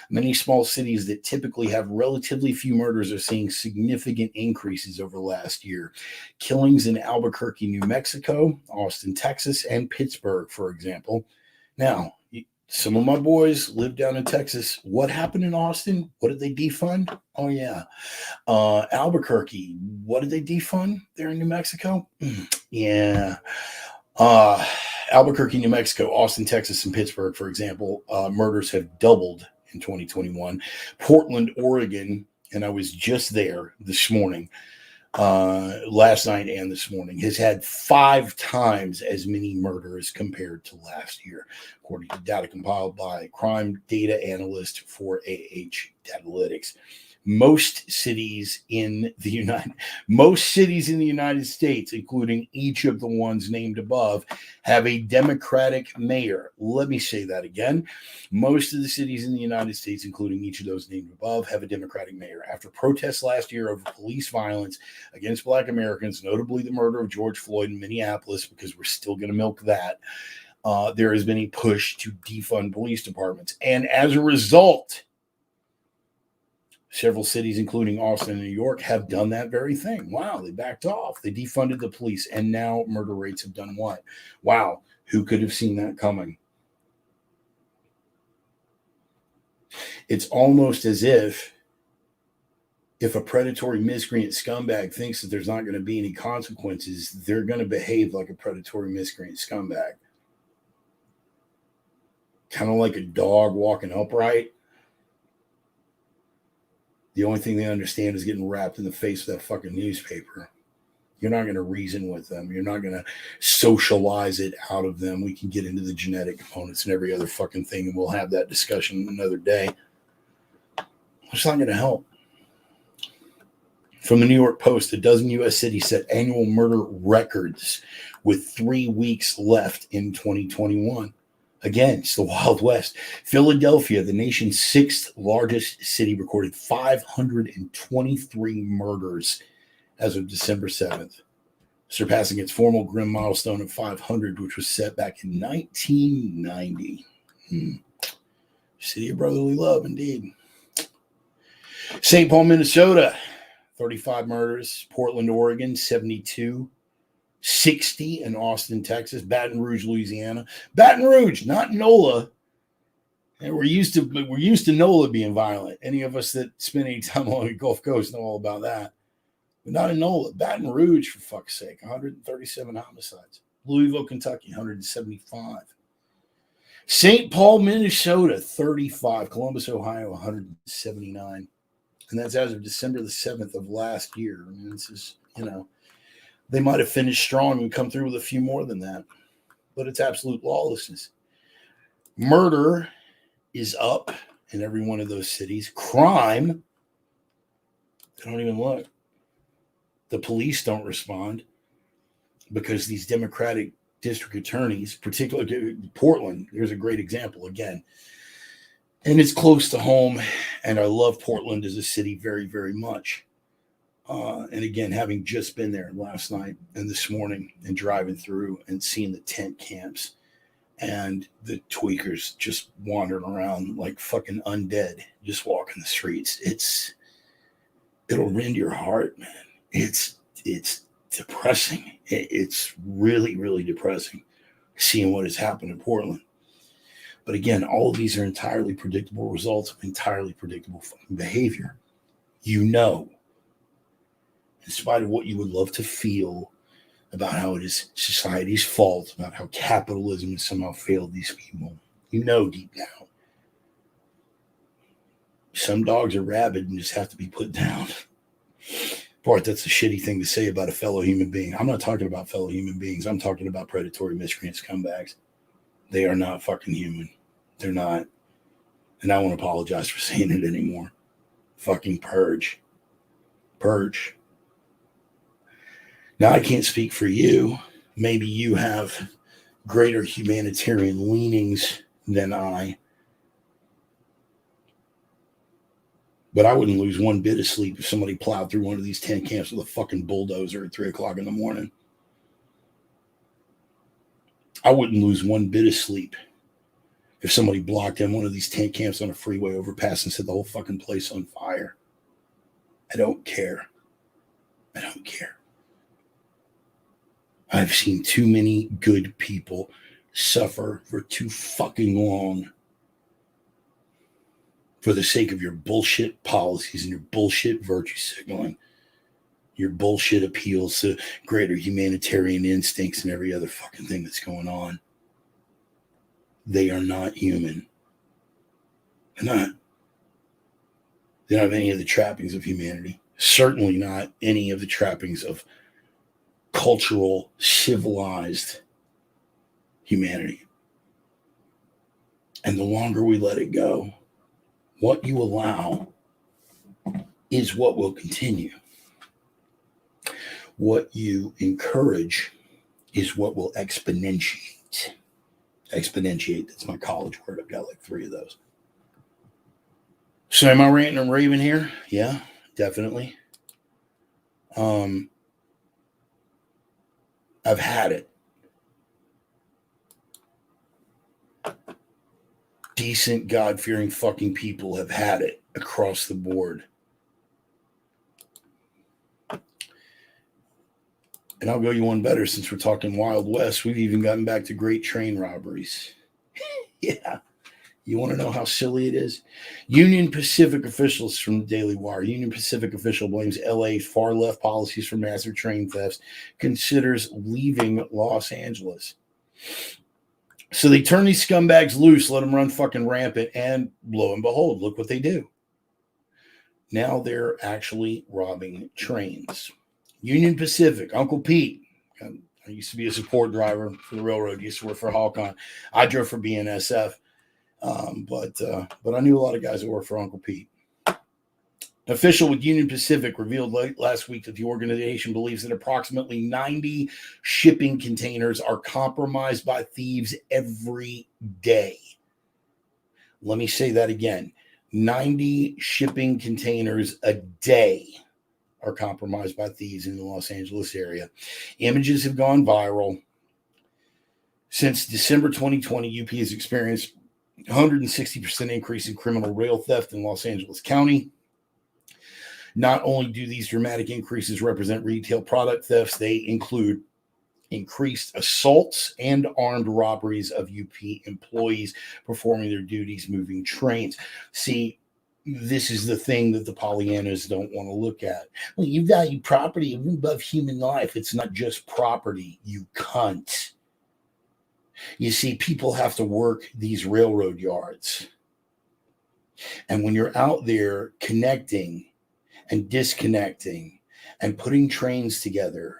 Many small cities that typically have relatively few murders are seeing significant increases over the last year. Killings in Albuquerque, New Mexico, Austin, Texas, and Pittsburgh, for example. Now, some of my boys live down in Texas. What happened in Austin? What did they defund? Oh, yeah. Albuquerque, what did they defund there in New Mexico? Yeah. Albuquerque, New Mexico, Austin, Texas, and Pittsburgh, for example, murders have doubled in 2021. Portland, Oregon, and I was just there this morning, last night and this morning, has had 5 times as many murders compared to last year, according to data compiled by crime data analyst for Datalytics. Most cities in the United States, including each of the ones named above, have a Democratic mayor. Let me say that again. Most of the cities in the United States, including each of those named above, have a Democratic mayor. After protests last year over police violence against Black Americans, notably the murder of George Floyd in Minneapolis, because we're still going to milk that, there has been a push to defund police departments. And as a result, several cities, including Austin and New York, have done that very thing. Wow, they backed off. They defunded the police, and now murder rates have done what? Wow, who could have seen that coming? It's almost as if if a predatory miscreant scumbag thinks that there's not going to be any consequences, they're going to behave like a predatory miscreant scumbag. Kind of like a dog walking upright. The only thing they understand is getting wrapped in the face of that fucking newspaper. You're not going to reason with them. You're not going to socialize it out of them. We can get into the genetic components and every other fucking thing, and we'll have that discussion another day. It's not going to help. From the New York Post, a dozen U.S. cities set annual murder records with 3 weeks left in 2021. Again, it's the Wild West. Philadelphia, the nation's 6th largest city, recorded 523 murders as of December 7th, surpassing its formal grim milestone of 500, which was set back in 1990. City of brotherly love, indeed. St. Paul, Minnesota, 35 murders. Portland, Oregon, 72. 60 in Austin, Texas. Baton Rouge, Louisiana. Baton Rouge, not NOLA. And we're used to NOLA being violent. Any of us that spend any time along the Gulf Coast know all about that. But not in NOLA. Baton Rouge, for fuck's sake, 137 homicides. Louisville, Kentucky, 175. St. Paul, Minnesota, 35. Columbus, Ohio, 179. And that's as of December the 7th of last year. I mean, this is, they might have finished strong and come through with a few more than that. But it's absolute lawlessness. Murder is up in every one of those cities. Crime, they don't even look. The police don't respond because these Democratic district attorneys, particularly Portland, here's a great example again. And it's close to home, and I love Portland as a city very, very much. And again, having just been there last night and this morning and driving through and seeing the tent camps and the tweakers just wandering around like fucking undead, just walking the streets. It'll rend your heart, man. It's depressing. It's really, really depressing seeing what has happened in Portland. But again, all of these are entirely predictable results of entirely predictable fucking behavior. In spite of what you would love to feel about how it is society's fault, about how capitalism has somehow failed these people, deep down. Some dogs are rabid and just have to be put down. Bart, that's a shitty thing to say about a fellow human being. I'm not talking about fellow human beings. I'm talking about predatory miscreant scumbags. They are not fucking human. They're not. And I won't apologize for saying it anymore. Fucking purge. Purge. Now, I can't speak for you. Maybe you have greater humanitarian leanings than I. But I wouldn't lose one bit of sleep if somebody plowed through one of these tent camps with a fucking bulldozer at 3 o'clock in the morning. I wouldn't lose one bit of sleep if somebody blocked in one of these tent camps on a freeway overpass and set the whole fucking place on fire. I don't care. I don't care. I've seen too many good people suffer for too fucking long for the sake of your bullshit policies and your bullshit virtue signaling, your bullshit appeals to greater humanitarian instincts and every other fucking thing that's going on. They are not human. They're not. They don't have any of the trappings of humanity. Certainly not any of the trappings of cultural, civilized humanity. And the longer we let it go, what you allow is what will continue. What you encourage is what will exponentiate. Exponentiate, that's my college word. I've got like 3 of those. So am I ranting and raving here? Yeah, definitely. I've had it. Decent, God-fearing fucking people have had it across the board. And I'll go you one better since we're talking Wild West. We've even gotten back to great train robberies. Yeah. You want to know how silly it is? Union Pacific officials from the Daily Wire. Union Pacific official blames LA's far left policies for massive train thefts, considers leaving Los Angeles. So they turn these scumbags loose, let them run fucking rampant, and lo and behold, look what they do. Now they're actually robbing trains. Union Pacific, Uncle Pete. I used to be a support driver for the railroad. Used to work for Halcon. I drove for BNSF. But I knew a lot of guys that worked for Uncle Pete. An official with Union Pacific revealed late last week that the organization believes that approximately 90 shipping containers are compromised by thieves every day. Let me say that again. 90 shipping containers a day are compromised by thieves in the Los Angeles area. Images have gone viral. Since December 2020, UP has experienced 160% increase in criminal rail theft in Los Angeles County. Not only do these dramatic increases represent retail product thefts, they include increased assaults and armed robberies of UP employees performing their duties moving trains. See, this is the thing that the Pollyannas don't want to look at. Well, you value property above human life. It's not just property, you cunt. You see, people have to work these railroad yards. And when you're out there connecting and disconnecting and putting trains together,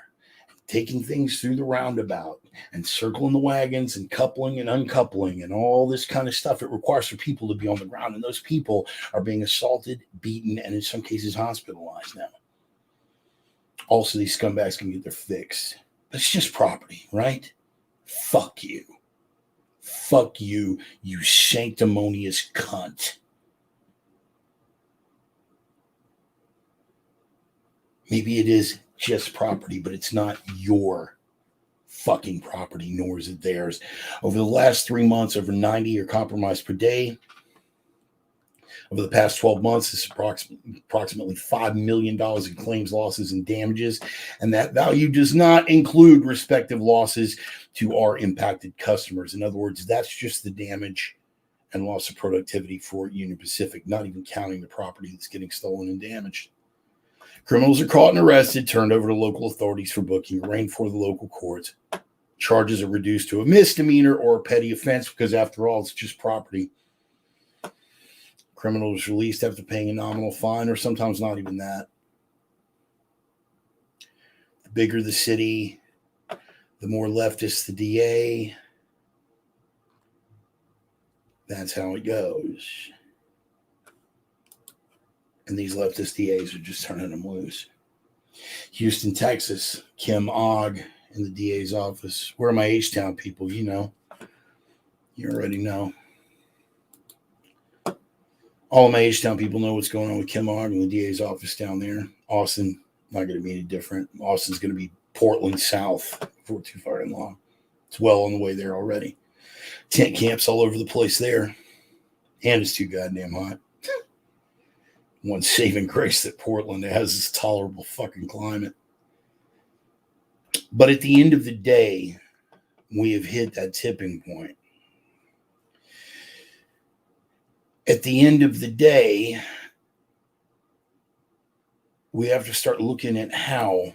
taking things through the roundabout and circling the wagons and coupling and uncoupling and all this kind of stuff, it requires for people to be on the ground. And those people are being assaulted, beaten, and in some cases hospitalized now. Also, these scumbags can get their fix. It's just property, right? Fuck you. Fuck you, you sanctimonious cunt. Maybe it is just property, but it's not your fucking property, nor is it theirs. Over the last 3 months, over 90 are compromised per day. Over the past 12 months, it's approximately $5 million in claims, losses, and damages. And that value does not include respective losses to our impacted customers. In other words, that's just the damage and loss of productivity for Union Pacific, not even counting the property that's getting stolen and damaged. Criminals are caught and arrested, turned over to local authorities for booking, arraigned for the local courts. Charges are reduced to a misdemeanor or a petty offense because, after all, it's just property. Criminal is released after paying a nominal fine, or sometimes not even that. The bigger the city, the more leftist the DA. That's how it goes. And these leftist DAs are just turning them loose. Houston, Texas, Kim Ogg in the DA's office. Where are my H-Town people? You know. You already know. All of my H-Town people know what's going on with Kim Ogg in the DA's office down there. Austin, not going to be any different. Austin's going to be Portland South before too far in long. It's well on the way there already. Tent camps all over the place there. And it's too goddamn hot. One saving grace that Portland has this tolerable fucking climate. But at the end of the day, we have hit that tipping point. At the end of the day, we have to start looking at how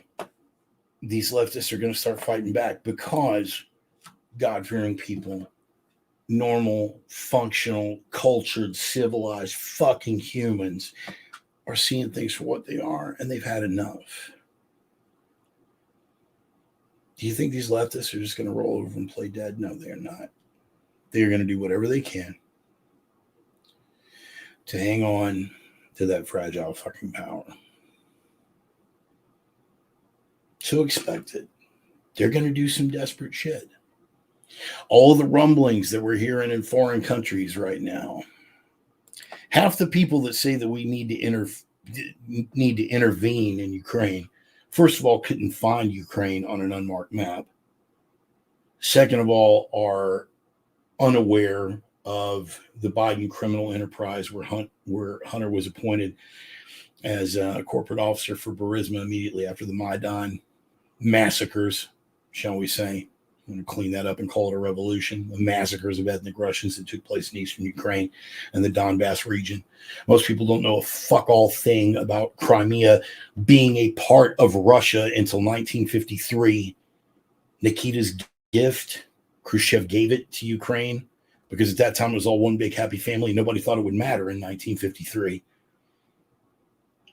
these leftists are going to start fighting back, because God-fearing people, normal, functional, cultured, civilized fucking humans are seeing things for what they are, and they've had enough. Do you think these leftists are just going to roll over and play dead? No, they're not. They're going to do whatever they can to hang on to that fragile fucking power. So expect it. They're going to do some desperate shit. All the rumblings that we're hearing in foreign countries right now, half the people that say that we need to intervene in Ukraine, first of all, couldn't find Ukraine on an unmarked map. Second of all, are unaware of the Biden criminal enterprise where Hunter was appointed as a corporate officer for Burisma immediately after the Maidan massacres, shall we say. I'm going to clean that up and call it a revolution. The massacres of ethnic Russians that took place in eastern Ukraine and the Donbass region. Most people don't know a fuck all thing about Crimea being a part of Russia until 1953. Nikita's gift, Khrushchev gave it to Ukraine because at that time it was all one big happy family. Nobody thought it would matter in 1953.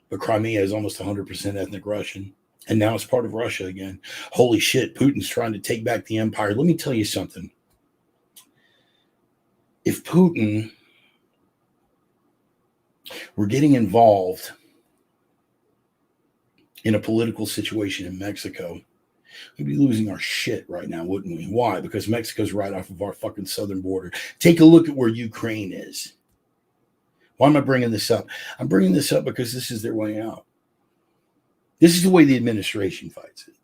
But Crimea is almost 100% ethnic Russian. And now it's part of Russia again. Holy shit, Putin's trying to take back the empire. Let me tell you something. If Putin were getting involved in a political situation in Mexico, we'd be losing our shit right now, wouldn't we? Why? Because Mexico's right off of our fucking southern border. Take a look at where Ukraine is. Why am I bringing this up? I'm bringing this up because this is their way out. This is the way the administration fights it.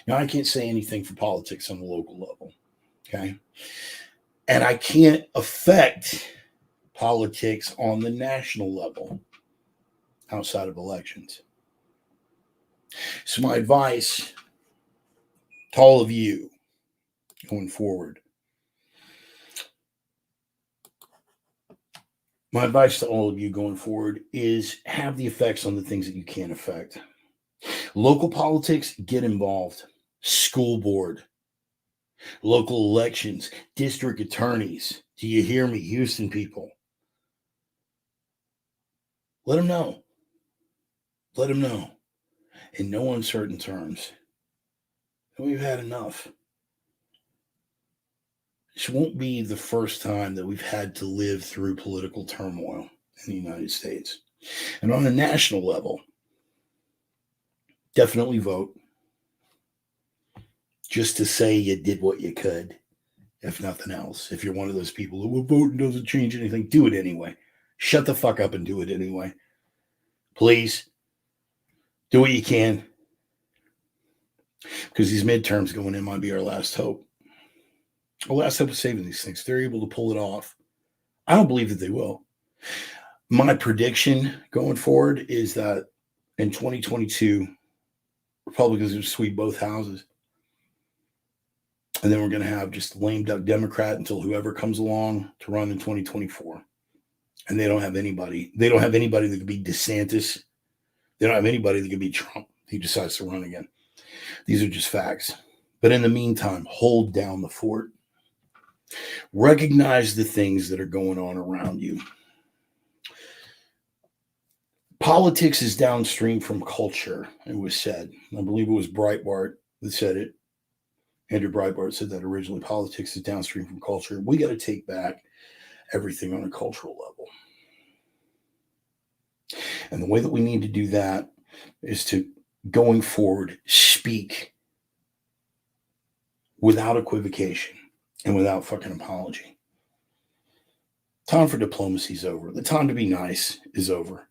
Now, I can't say anything for politics on the local level, okay? And I can't affect politics on the national level outside of elections. So my advice to all of you going forward, is have the effects on the things that you can't affect. Local politics, get involved. School board, local elections, district attorneys. Do you hear me, Houston people? Let them know. Let them know in no uncertain terms that we've had enough. This won't be the first time that we've had to live through political turmoil in the United States. And on a national level, definitely vote. Just to say you did what you could, if nothing else. If you're one of those people who will vote and doesn't change anything, do it anyway. Shut the fuck up and do it anyway. Please. Do what you can. Because these midterms going in might be our last hope. Our last hope of saving these things. They're able to pull it off. I don't believe that they will. My prediction going forward is that in 2022, Republicans will sweep both houses. And then we're going to have just a lame duck Democrat until whoever comes along to run in 2024. And they don't have anybody. They don't have anybody that could be DeSantis. They don't have anybody that could be Trump. He decides to run again. These are just facts. But in the meantime, hold down the fort. Recognize the things that are going on around you. Politics is downstream from culture, it was said. I believe it was Breitbart that said it. Andrew Breitbart said that originally. Politics is downstream from culture. We got to take back everything on a cultural level. And the way that we need to do that is to, going forward, speak without equivocation and without fucking apology. Time for diplomacy is over. The time to be nice is over.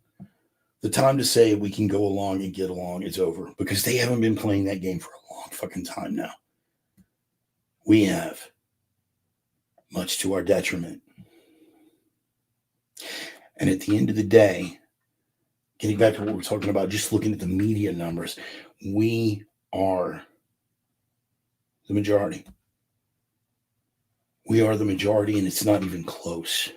The time to say we can go along and get along is over, because they haven't been playing that game for a long fucking time now. We have, much to our detriment. And at the end of the day, getting back to what we're talking about, just looking at the media numbers, we are the majority. We are the majority, and it's not even close.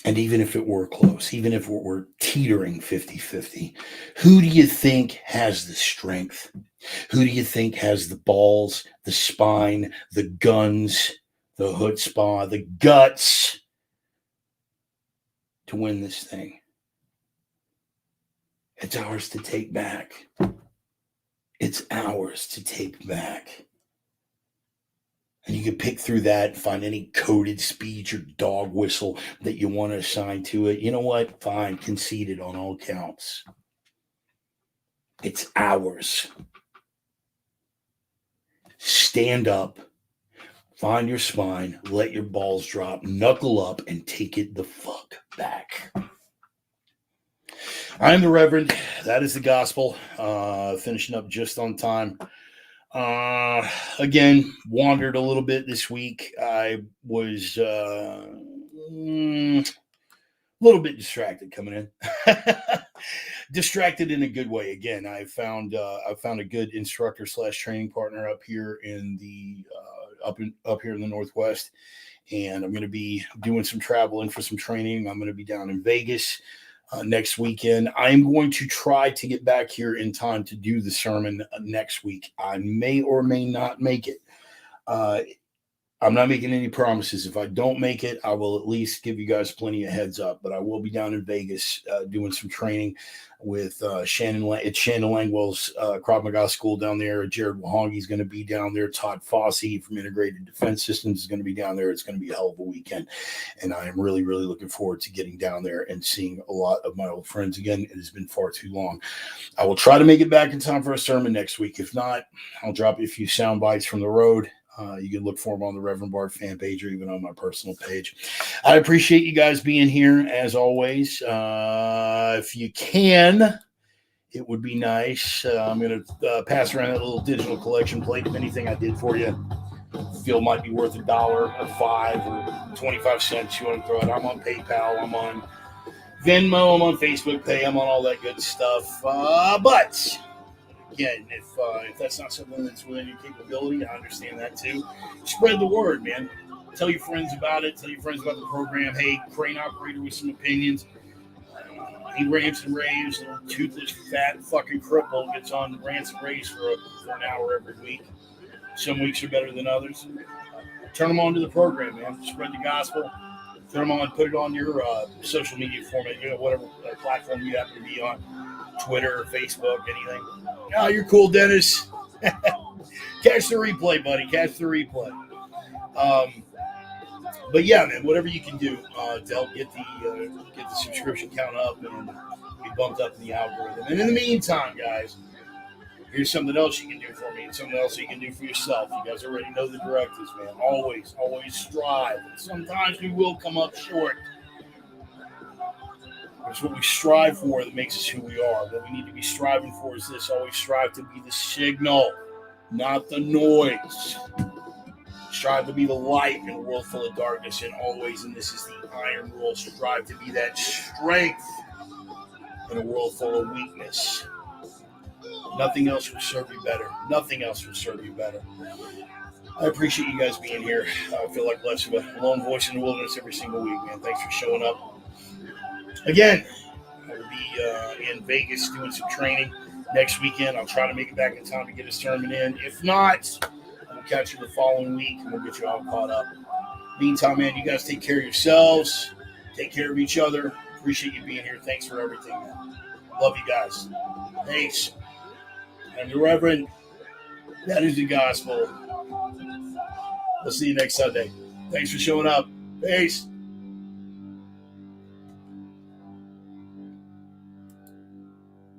And even if it were close, even if we're teetering 50-50, who do you think has the strength? Who do you think has the balls, the spine, the guns, the chutzpah, the guts to win this thing? It's ours to take back. It's ours to take back. And you can pick through that and find any coded speech or dog whistle that you want to assign to it. You know what? Fine. Conceded on all counts. It's ours. Stand up. Find your spine. Let your balls drop. Knuckle up and take it the fuck back. I'm the Reverend. That is the gospel. Finishing up just on time. Again, wandered a little bit this week. I was a little bit distracted coming in. Distracted in a good way. Again, I found a good instructor / training partner up here in the up here in the Northwest, and I'm going to be doing some traveling for some training. I'm going to be down in Vegas next weekend. I'm going to try to get back here in time to do the sermon next week. I may or may not make it. I'm not making any promises. If I don't make it, I will at least give you guys plenty of heads up. But I will be down in Vegas doing some training with Shannon Langwell's Krav Maga school down there. Jared Wahongi's going to be down there. Todd Fossey from Integrated Defense Systems is going to be down there. It's going to be a hell of a weekend. And I am really, really looking forward to getting down there and seeing a lot of my old friends again. It has been far too long. I will try to make it back in time for a sermon next week. If not, I'll drop you a few sound bites from the road. You can look for them on the Reverend Bart fan page or even on my personal page. I appreciate you guys being here as always. If you can, it would be nice. I'm going to pass around that little digital collection plate. If anything I did for you feel might be worth $1 or $5 or 25 cents, you want to throw it. I'm on PayPal. I'm on Venmo. I'm on Facebook Pay. I'm on all that good stuff. But again, if that's not something that's within your capability, I understand that too. Spread the word, man. Tell your friends about it. Tell your friends about the program. Hey, crane operator with some opinions. He rants and raves. A toothless, fat, fucking cripple gets on rants and raves for an hour every week. Some weeks are better than others. Turn them on to the program, man. Spread the gospel. Turn them on. Put it on your social media format. Whatever platform you happen to be on. Twitter, Facebook, anything. Oh, you're cool, Dennis. Catch the replay, buddy. Catch the replay. But yeah, man, whatever you can do to help get the subscription count up and be bumped up in the algorithm. And in the meantime, guys, here's something else you can do for me and something else you can do for yourself. You guys already know the directives, man. Always, always strive. And sometimes we will come up short. It's what we strive for that makes us who we are. What we need to be striving for is this. Always strive to be the signal, not the noise. Strive to be the light in a world full of darkness. And always, and this is the iron rule, strive to be that strength in a world full of weakness. Nothing else will serve you better. Nothing else will serve you better. I appreciate you guys being here. I feel like less of a lone voice in the wilderness every single week, man. Thanks for showing up. Again, I will be in Vegas doing some training next weekend. I'll try to make it back in time to get a sermon in. If not, we'll catch you the following week and we'll get you all caught up. Meantime, man, you guys take care of yourselves. Take care of each other. Appreciate you being here. Thanks for everything, man. Love you guys. Thanks. I'm the Reverend. That is the gospel. We'll see you next Sunday. Thanks for showing up. Peace.